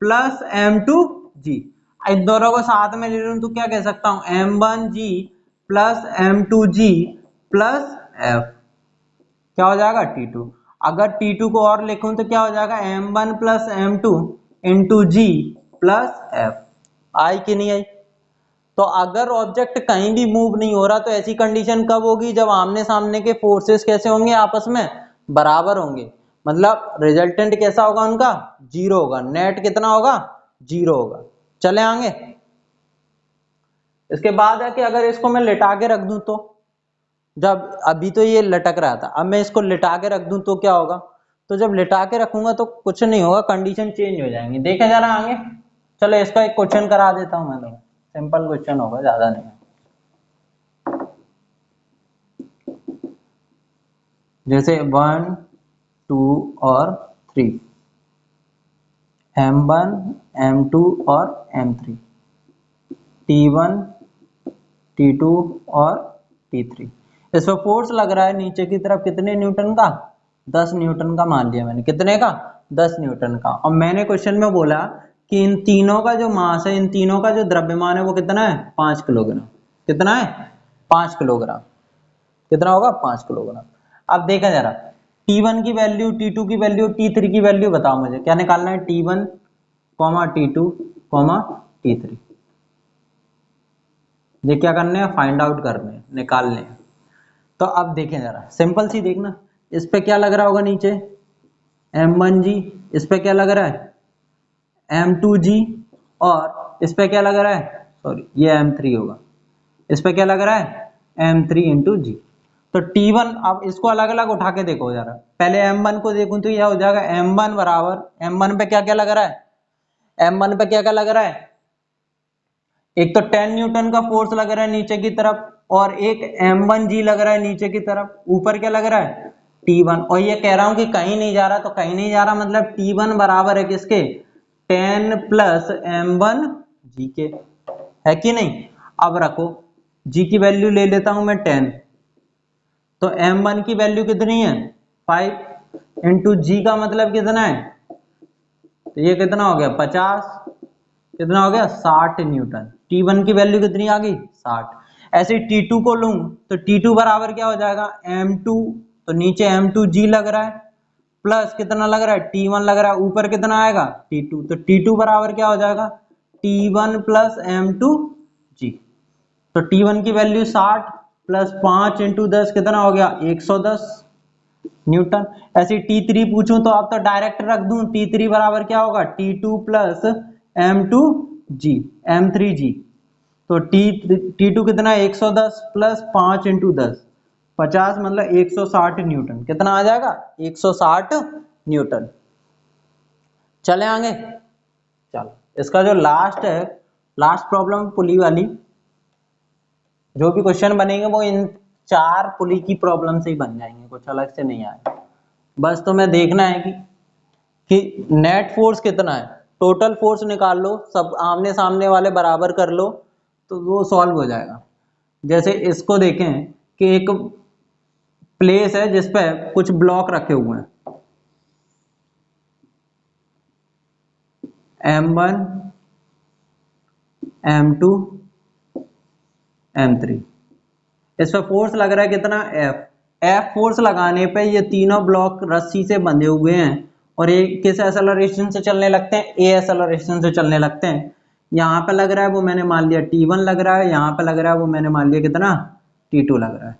plus M2G। इन दोनों को साथ में ले लूं तो क्या कह सकता हूं, M1G plus M2G plus F, क्या हो जाएगा T2। अगर T2 को और लिखूं तो क्या हो जाएगा M1 plus M2 into G plus F। आई कि नहीं आई। तो अगर ऑब्जेक्ट कहीं भी मूव नहीं हो रहा तो ऐसी कंडीशन कब होगी, जब आमने सामने के फोर्सेस कैसे होंगे, आपस में बराबर होंगे, मतलब रिजल्टेंट कैसा होगा उनका, जीरो होगा, नेट कितना होगा, जीरो होगा। चले आगे, इसके बाद है कि अगर इसको मैं लिटा के रख दूं, तो जब अभी तो ये लटक रहा था, अब मैं इसको लिटा के रख दूं तो क्या होगा, तो जब लिटा के रखूंगा तो कुछ नहीं होगा, कंडीशन चेंज हो जाएंगी। देखे जरा आगे, चलो इसका एक क्वेश्चन करा देता हूं मैं, तो सिंपल क्वेश्चन होगा, ज्यादा नहीं। जैसे 1 2 और 3, M1 M2 और M3, T1 T2 और T3। इस पर फोर्स लग रहा है नीचे की तरफ कितने न्यूटन का, 10 न्यूटन का मान लिया मैंने, कितने का, 10 न्यूटन का। और मैंने क्वेश्चन में बोला कि इन तीनों का जो मास है, इन तीनों का जो द्रव्यमान है वो कितना है, 5 किलोग्राम। कितना है, 5 किलोग्राम। कितना होगा, 5 किलोग्राम। अब देखा जरा T1 की वैल्यू, T2 की वैल्यू, T3 की वैल्यू बताओ मुझे, क्या निकालना है, T1 T2 T3, ये क्या करने हैं, फाइंड आउट करने हैं, निकालने हैं। तो अब देखें जरा, सिंपल सी देखना, इस पे क्या लग रहा होगा नीचे, M1G, इस पे क्या लग रहा है M2G, और इस पे क्या लग रहा है, सॉरी ये M3 होगा, इस पे क्या लग रहा है M3 इंटू जी। तो T1, अब इसको अलग अलग उठा के देखो जरा, पहले M1 को देखूं तो यह हो जाएगा M1 बराबर, M1 पे क्या क्या लग रहा है, M1 पे क्या क्या लग रहा है, एक तो 10 न्यूटन का फोर्स लग रहा है नीचे की तरफ, और एक M1G लग रहा है नीचे की तरफ, ऊपर क्या लग रहा है T1, और ये कह रहा हूं कि कहीं नहीं जा रहा, तो कहीं नहीं जा रहा मतलब T1 बराबर है किसके, 10 प्लस M1G के, है कि नहीं। अब रखो G की वैल्यू ले लेता हूं मैं 10, तो M1 की वैल्यू कितनी है 5 इंटू G का मतलब कितना है, तो ये कितना हो गया 50, कितना हो गया 60 न्यूटन। T1 की वैल्यू कितनी आ गई 60। ऐसे T2 को लूं तो T2 बराबर क्या हो जाएगा M2, तो नीचे M2G लग रहा है, प्लस कितना लग रहा है T1 लग रहा है, ऊपर कितना आएगा T2, तो T2 बराबर क्या हो जाएगा T1 प्लस M2G। तो T1 की वैल्यू 60 प्लस 5 इंटू 10 कितना हो गया 110 न्यूटन। ऐसे T3 पूछूं तो अब तो डायरेक्ट रख दूं, T3 बराबर क्या होगा T2 प्लस M2G M3G। तो T2 कितना है 110 प्लस 5 इंटू 10 50, मतलब 160 न्यूटन। कितना आ जाएगा 160 न्यूटन। चले आगे, चलो इसका जो लास्ट है, लास्ट प्रॉब्लम पुली वाली, जो भी क्वेश्चन बनेंगे वो इन 4 पुली की प्रॉब्लम से ही बन जाएंगे, कुछ अलग से नहीं आएगा। बस तुम्हें देखना है कि नेट फोर्स कितना है, टोटल फोर्स निकाल लो, सब आमने सामने वाले बराबर कर लो तो वो सॉल्व हो जाएगा। जैसे इसको देखें कि एक प्लेस है जिसपे कुछ ब्लॉक रखे हुए हैं, M1 M2 M3, इस पर फोर्स लग रहा है कितना F फोर्स लगाने पे ये तीनों ब्लॉक रस्सी से बंधे हुए हैं और ये किस एक्सेलरेशन से चलने लगते हैं, A एक्सेलरेशन से चलने लगते हैं। यहाँ पे लग रहा है वो मैंने मान लिया T1 लग रहा है, यहाँ पे लग रहा है वो मैंने मान लिया कितना T2 लग रहा है।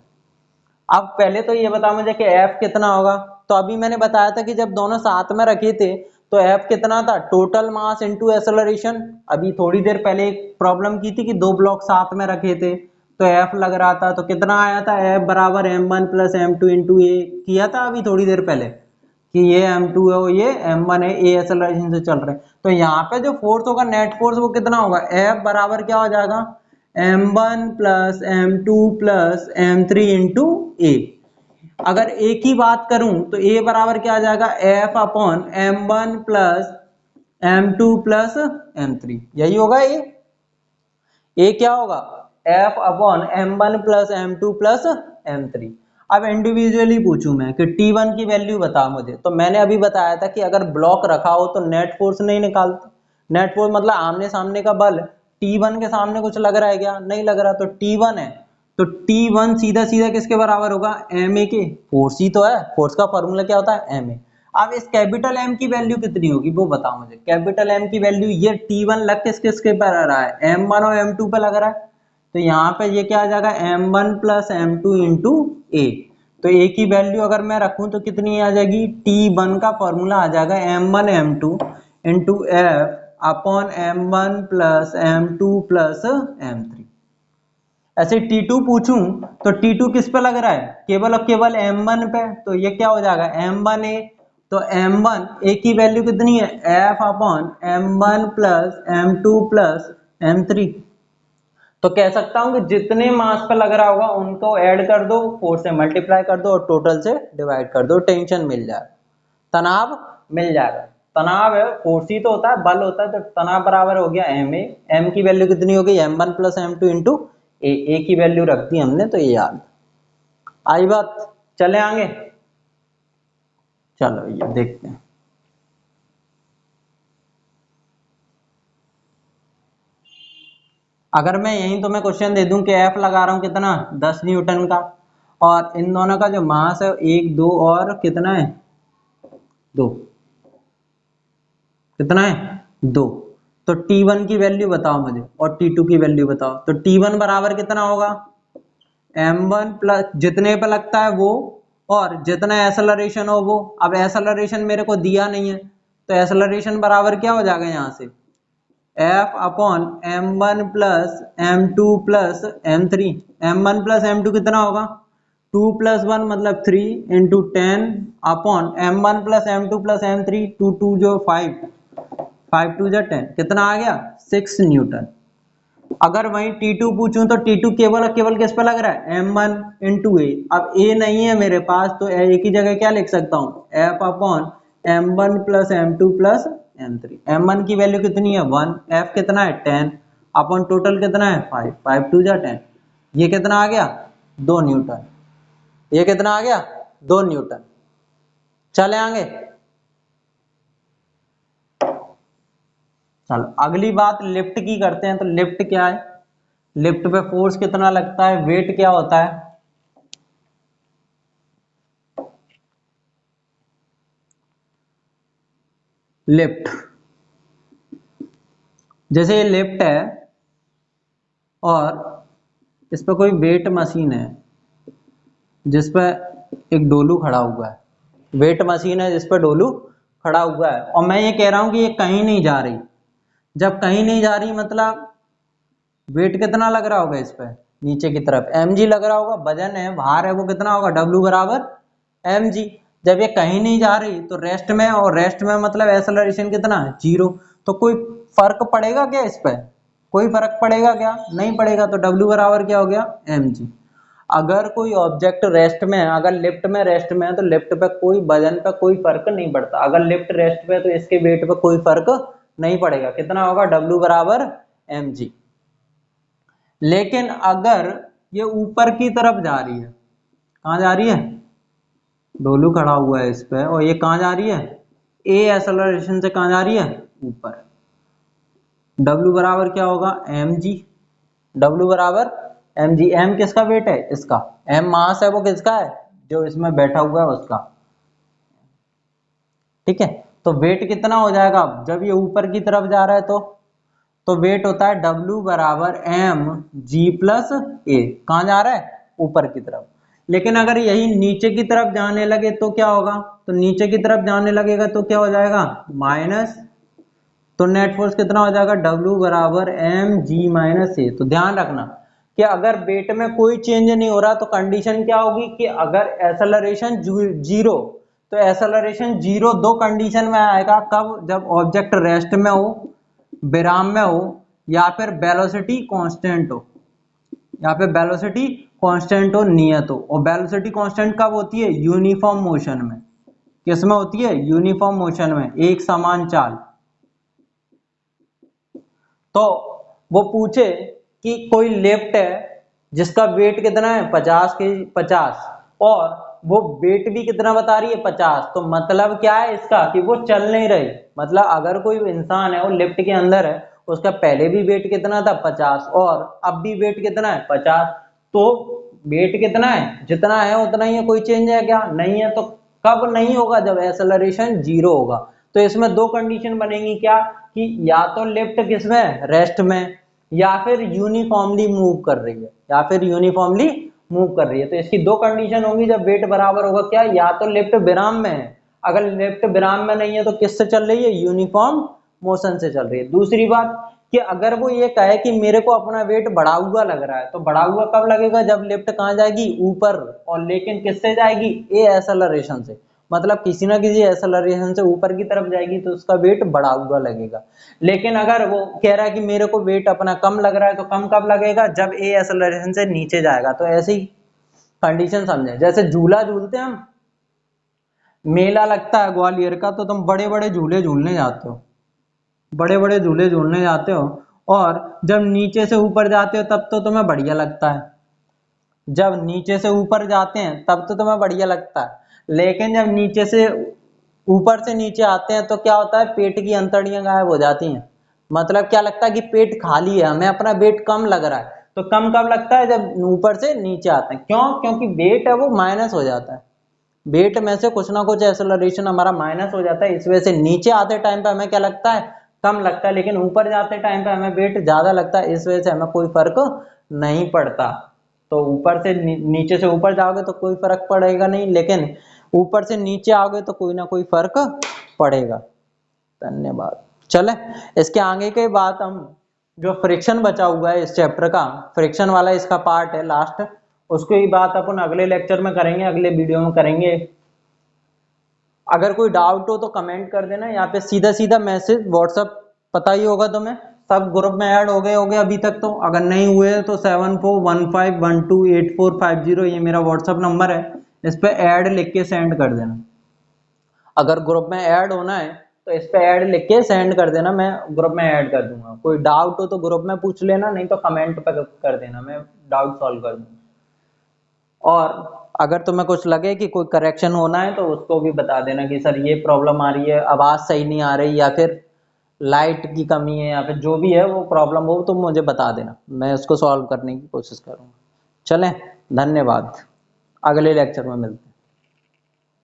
अब पहले तो ये बता मुझे कि F कितना होगा। तो अभी मैंने बताया था कि जब दोनों साथ में रखे थे तो F कितना था, टोटल मास इनटू एक्सेलरेशन। अभी थोड़ी देर पहले एक प्रॉब्लम की थी कि दो ब्लॉक साथ में रखे थे तो F लग रहा था, तो कितना आया था, F बराबर M1 प्लस M2 इंटू ए किया था अभी थोड़ी देर पहले कि ये M2 है ये M1 है, ए एक्सेलरेशन से चल रहे हैं। तो यहाँ पे जो फोर्स होगा नेट फोर्स वो कितना होगा, F बराबर क्या हो जाएगा, M1 plus M2 plus M3 into ए। अगर ए की बात करूं तो ए बराबर क्या आ जाएगा, F upon M1 plus M2 plus M3, यही होगा ए क्या होगा F upon M1 plus M2 plus M3। अब इंडिविजुअली पूछूं मैं कि T1 की वैल्यू बता मुझे, तो मैंने अभी बताया था कि अगर ब्लॉक रखा हो तो नेट फोर्स नहीं निकालते। नेट फोर्स मतलब आमने सामने का बल, T1 के सामने कुछ लग रहा है क्या, नहीं लग रहा, तो T1 है, तो T1 सीधा सीधा किसके बराबर होगा, Ma के, फोर्स ही तो है, फोर्स का फॉर्मूला क्या होता है Ma। अब इस कैपिटल M की वैल्यू कितनी होगी वो बताओ मुझे, कैपिटल M की वैल्यू, ये T1 लग किस किसके पर आ रहा है, M1 और M2 पे लग रहा है, तो यहाँ पे ये क्या आ जाएगा M1 प्लस M2 इंटू ए। तो ए की वैल्यू अगर मैं रखूं तो कितनी आ जाएगी, T1 का फॉर्मूला आ जाएगा M1 M2 into F upon M1 plus M2 plus M3। ऐसे T2 पूछूं तो T2 किस पे लग रहा है, केवल और केवल M1 पे, तो ये क्या हो जाएगा M1A। तो M1 A की वैल्यू कितनी है, F upon M1 plus M2 plus M3। तो कह सकता हूं कि जितने मास पे लग रहा होगा उनको ऐड कर दो, 4 से मल्टीप्लाई कर दो और टोटल से डिवाइड कर दो, टेंशन मिल जाएगा, तनाव मिल जाएगा। तनाव है, फोर्स ही तो होता है, बल होता है, तो तनाव बराबर हो गया Ma। M की वैल्यू कितनी हो गई, M1 प्लस M2 इंटू ए की वैल्यू रख दी हमने, तो ये याद आई बात। चले आगे, चलो ये देखते हैं। अगर मैं यहीं तुम्हें क्वेश्चन दे दूं कि F लगा रहा हूं कितना 10 न्यूटन का, और इन दोनों का जो मास है 1 2 और कितना है 2, कितना है 2, तो T1 की वैल्यू बताओ मुझे और T2 की वैल्यू बताओ। तो T1 बराबर कितना होगा, M1 प्लस जितने पे लगता है वो और जितना एक्सेलरेशन हो वो। अब एक्सेलरेशन मेरे को दिया नहीं है तो एक्सेलरेशन बराबर क्या हो जाएगा यहाँ से, F upon M1 plus M2 plus M3। M1 plus M2 कितना होगा, 2 प्लस 1 मतलब 3 into 10 upon M1 plus M2 plus M3, 2 2 जो 5, 5 2 जो 10, कितना आ गया 6 न्यूटन। अगर वहीं T2 पूछूं तो T2 केवल और केवल किस पे लग रहा है, M1 इंटू ए। अब ए नहीं है मेरे पास तो ए की जगह क्या लिख सकता हूँ, F upon M1 plus M2 plus M3। M1 की वैल्यू कितनी है 1, F कितना है 10 अपॉन टोटल कितना है 5, 5 2 जा 10, ये कितना आ गया 2 न्यूटन, ये कितना आ गया 2 न्यूटन। चले आगे, चलो अगली बात लिफ्ट की करते हैं। तो लिफ्ट क्या है, लिफ्ट पे फोर्स कितना लगता है, वेट क्या होता है। लिफ्ट, जैसे ये लिफ्ट है और इस पर कोई वेट मशीन है जिस पर एक डोलू खड़ा हुआ है, वेट मशीन है जिस पर डोलू खड़ा हुआ है, और मैं ये कह रहा हूं कि ये कहीं नहीं जा रही। जब कहीं नहीं जा रही मतलब वेट कितना लग रहा होगा इस पर, नीचे की तरफ mg लग रहा होगा, वजन है भार है वो कितना होगा W बराबर mg। जब ये कहीं नहीं जा रही तो रेस्ट में, और रेस्ट में मतलब एक्सेलरेशन कितना है 0। तो कोई फर्क पड़ेगा क्या इस पर, कोई फर्क पड़ेगा क्या, नहीं पड़ेगा, तो W बराबर क्या हो गया mg। अगर कोई ऑब्जेक्ट रेस्ट में है, अगर लिफ्ट में रेस्ट में है तो लिफ्ट पे कोई वजन पे कोई फर्क नहीं पड़ता, अगर लिफ्ट रेस्ट पे है तो इसके वेट पे कोई फर्क नहीं पड़ेगा, कितना होगा W बराबर mg। लेकिन अगर ये ऊपर की तरफ जा रही है, कहाँ जा रही है, डोलू खड़ा हुआ है इस पे और ये कहाँ जा रही है, ए एक्सेलरेशन से कहाँ जा रही है, ऊपर। W बराबर क्या होगा, mg। W बराबर mg, m किसका वेट है, इसका। m मास है वो किसका है, जो इसमें बैठा हुआ है उसका। ठीक है, तो वेट कितना हो जाएगा जब ये ऊपर की तरफ जा रहा है तो वेट होता है W बराबर m g प्लस ए। कहाँ जा रहा है, ऊपर की तरफ। लेकिन अगर यही नीचे की तरफ जाने लगे तो क्या होगा, तो नीचे की तरफ जाने लगेगा तो क्या हो जाएगा, माइनस। तो नेट फोर्स कितना हो जाएगा, W बराबर एम जी माइनस ए। तो ध्यान रखना कि अगर वेट में कोई चेंज नहीं हो रहा तो कंडीशन क्या होगी कि अगर एक्सेलरेशन जीरो, तो एक्सेलरेशन जीरो दो कंडीशन में आएगा, कब, जब ऑब्जेक्ट रेस्ट में हो, विराम में हो, या फिर वेलोसिटी कांस्टेंट हो, या फिर वेलोसिटी कांस्टेंट हो, नियत हो। और वेलोसिटी कांस्टेंट कब होती है, यूनिफॉर्म मोशन में। किसमें होती है, यूनिफॉर्म मोशन में, एक समान चाल। तो वो पूछे कि कोई लिफ्ट है जिसका वेट कितना है 50 के 50, और वो वेट भी कितना बता रही है 50, तो मतलब क्या है इसका कि वो चल नहीं रही। मतलब अगर कोई इंसान है वो लिफ्ट के अंदर है, उसका पहले भी वेट कितना था 50 और अब भी वेट कितना है 50, तो वेट कितना है, जितना है उतना ही है, कोई चेंज है क्या, नहीं है। तो कब नहीं होगा, जब एक्सेलरेशन जीरो होगा। तो इसमें दो कंडीशन बनेगी क्या, कि या तो लिफ्ट किसमें, रेस्ट में, या फिर यूनिफॉर्मली मूव कर रही है, या फिर यूनिफॉर्मली मूव कर रही है। तो इसकी दो कंडीशन होंगी जब वेट बराबर होगा क्या, या तो लिफ्ट विराम में है, अगर लिफ्ट विराम में नहीं है तो किससे चल रही है, यूनिफॉर्म मोशन से चल रही है। दूसरी बात कि अगर वो ये कहे कि मेरे को अपना वेट बढ़ा हुआ लग रहा है, तो बढ़ा हुआ कब लगेगा, जब लिफ्ट कहाँ जाएगी, ऊपर, और लेकिन किससे जाएगी, ए एक्सेलरेशन से। मतलब किसी ना किसी एक्सेलरेशन से ऊपर की तरफ जाएगी तो उसका वेट बढ़ा हुआ लगेगा। लेकिन अगर वो कह रहा है कि मेरे को वेट अपना कम लग रहा है, तो कम कब लगेगा, जब ए एक्सेलरेशन से नीचे जाएगा। तो ऐसी कंडीशन समझे, जैसे झूला झूलते हैं हम, मेला लगता है ग्वालियर का, तो तुम बड़े बड़े झूले झूलने जाते हो, बड़े बड़े झूले झूलने जाते हो, और जब नीचे से ऊपर जाते हो तब तो तुम्हें बढ़िया लगता है, जब नीचे से ऊपर जाते हैं तब तो तुम्हें बढ़िया लगता है। लेकिन जब नीचे से ऊपर से नीचे आते हैं तो क्या होता है, पेट की अंतड़ियां गायब हो जाती हैं। मतलब क्या लगता है कि पेट खाली है, हमें अपना वेट कम लग रहा है। तो कम कब लगता है, जब ऊपर से नीचे आते हैं। क्यों, क्योंकि वेट है वो माइनस हो जाता है, वेट में से कुछ ना कुछ एक्सेलरेशन हमारा माइनस हो जाता है। इस वजह से नीचे आते टाइम पे हमें क्या लगता है, कम लगता है, लेकिन ऊपर जाते टाइम पे हमें वेट ज्यादा लगता है। इस वजह से हमें कोई फर्क नहीं पड़ता। तो ऊपर से नीचे से ऊपर जाओगे तो कोई फर्क पड़ेगा नहीं, लेकिन ऊपर से नीचे आओगे तो कोई ना कोई फर्क पड़ेगा। धन्यवाद। चले, इसके आगे के बात हम, जो फ्रिक्शन बचा हुआ है इस चैप्टर का, फ्रिक्शन वाला इसका पार्ट है लास्ट, उसको ही बात अपन अगले लेक्चर में करेंगे, अगले वीडियो में करेंगे। अगर कोई डाउट हो तो कमेंट कर देना, या फिर सीधा सीधा मैसेज व्हाट्सएप, पता ही होगा तुम्हें, सब ग्रुप में ऐड हो गए होंगे अभी तक। तो अगर नहीं हुए तो 7415128450 ये मेरा व्हाट्सएप नंबर है, इस पे ऐड लिख के सेंड कर देना। अगर ग्रुप में ऐड होना है तो इस पे ऐड लिख के सेंड कर देना, मैं ग्रुप में ऐड कर दूंगा। कोई डाउट हो तो ग्रुप में पूछ लेना, नहीं तो कमेंट पे कर देना, मैं डाउट सॉल्व कर दूंगा। और अगर तुम्हें कुछ लगे कि कोई करेक्शन होना है तो उसको भी बता देना कि सर ये प्रॉब्लम आ रही है, आवाज़ सही नहीं आ रही, या फिर लाइट की कमी है, या फिर जो भी है वो प्रॉब्लम हो तो मुझे बता देना, मैं उसको सॉल्व करने की कोशिश करूँगा। चलें, धन्यवाद, अगले लेक्चर में मिलते हैं।